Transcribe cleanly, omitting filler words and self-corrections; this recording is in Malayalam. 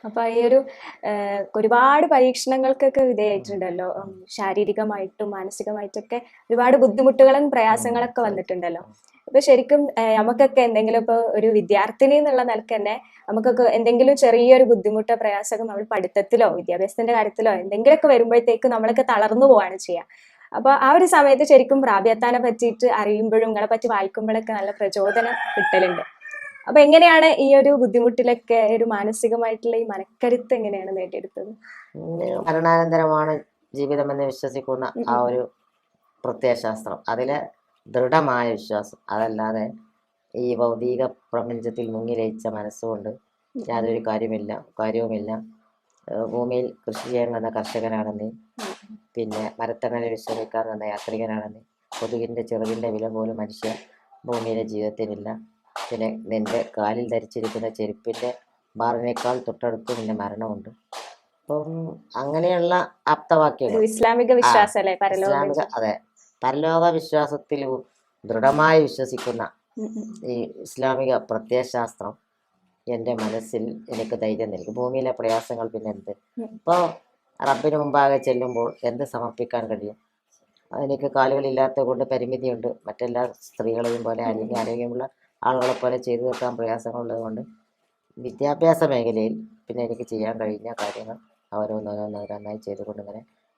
അപ്പൊ ഈ ഒരു ഒരുപാട് പരീക്ഷണങ്ങൾക്കൊക്കെ വിധേയായിട്ടുണ്ടല്ലോ. ശാരീരികമായിട്ടും മാനസികമായിട്ടൊക്കെ ഒരുപാട് ബുദ്ധിമുട്ടുകളും പ്രയാസങ്ങളൊക്കെ വന്നിട്ടുണ്ടല്ലോ. അപ്പൊ ശരിക്കും നമുക്കൊക്കെ എന്തെങ്കിലും ഇപ്പൊ ഒരു വിദ്യാർത്ഥിനി എന്നുള്ള നിലക്ക് തന്നെ നമുക്കൊക്കെ എന്തെങ്കിലും ചെറിയൊരു ബുദ്ധിമുട്ടോ പ്രയാസമൊക്കെ നമ്മൾ പഠിത്തത്തിലോ വിദ്യാഭ്യാസത്തിന്റെ കാര്യത്തിലോ എന്തെങ്കിലുമൊക്കെ വരുമ്പോഴത്തേക്ക് നമ്മളൊക്കെ തളർന്നു പോവാണ് ചെയ്യുക. അപ്പൊ ആ ഒരു സമയത്ത് ശരിക്കും റാബിയത്താനെ പറ്റിയിട്ട് അറിയുമ്പോഴും നിങ്ങളെ പറ്റി വായിക്കുമ്പോഴൊക്കെ നല്ല പ്രചോദനം കിട്ടലുണ്ട്. അപ്പൊ എങ്ങനെയാണ് ഈ ഒരു ബുദ്ധിമുട്ടിലൊക്കെ ഒരു മാനസികമായിട്ടുള്ള ഈ മനക്കരുത്ത് എങ്ങനെയാണ് നേടിയെടുത്തത്? മരണാനന്തരമാണ് ജീവിതമെന്ന് വിശ്വസിക്കുന്ന ആ ഒരു പ്രത്യയശാസ്ത്രം, അതിലെ ദൃഢമായ വിശ്വാസം. അതല്ലാതെ ഈ ഭൗതിക പ്രപഞ്ചത്തിൽ മുങ്ങിലയിച്ച മനസ്സുകൊണ്ട് യാതൊരു കാര്യവുമില്ല. ഭൂമിയിൽ കൃഷി ചെയ്യാൻ വന്ന കർഷകനാണെന്ന്, പിന്നെ മരത്തണലിൽ വിശ്രമിക്കാൻ വന്ന യാത്രികനാണെന്ന്, കൊതുകിൻ്റെ ചെറുകിൻ്റെ വില പോലും മനുഷ്യ ഭൂമിയിലെ ജീവിതത്തിനില്ല. പിന്നെ നിന്റെ കാലിൽ ധരിച്ചിരിക്കുന്ന ചെരുപ്പിൻ്റെ ബാറിനേക്കാൾ തൊട്ടടുത്ത് നിന്റെ മരണമുണ്ട്. അപ്പം അങ്ങനെയുള്ള ആപ്തവാക്യങ്ങൾ ഇസ്ലാമിക വിശ്വാസമല്ലേ? ഇസ്ലാമിക, അതെ, പരലോക വിശ്വാസത്തിൽ ദൃഢമായി വിശ്വസിക്കുന്ന ഈ ഇസ്ലാമിക പ്രത്യയശാസ്ത്രം എൻ്റെ മനസ്സിൽ എനിക്ക് ധൈര്യം നൽകി. ഭൂമിയിലെ പ്രയാസങ്ങൾ പിന്നെ എന്ത്, ഇപ്പോൾ റബ്ബിന് മുമ്പാകെ ചെല്ലുമ്പോൾ എന്ത് സമർപ്പിക്കാൻ കഴിയും? എനിക്ക് കാലുകളില്ലാത്തത് കൊണ്ട് പരിമിതിയുണ്ട്. മറ്റെല്ലാ സ്ത്രീകളെയും പോലെ അല്ലെങ്കിൽ ആരോഗ്യമുള്ള ആളുകളെ പോലെ ചെയ്തു തീർക്കാൻ പ്രയാസങ്ങളുള്ളത് കൊണ്ട് വിദ്യാഭ്യാസ മേഖലയിൽ പിന്നെ എനിക്ക് ചെയ്യാൻ കഴിഞ്ഞ കാര്യങ്ങൾ ഓരോന്നോരോന്നായി ചെയ്തുകൊണ്ടിങ്ങനെ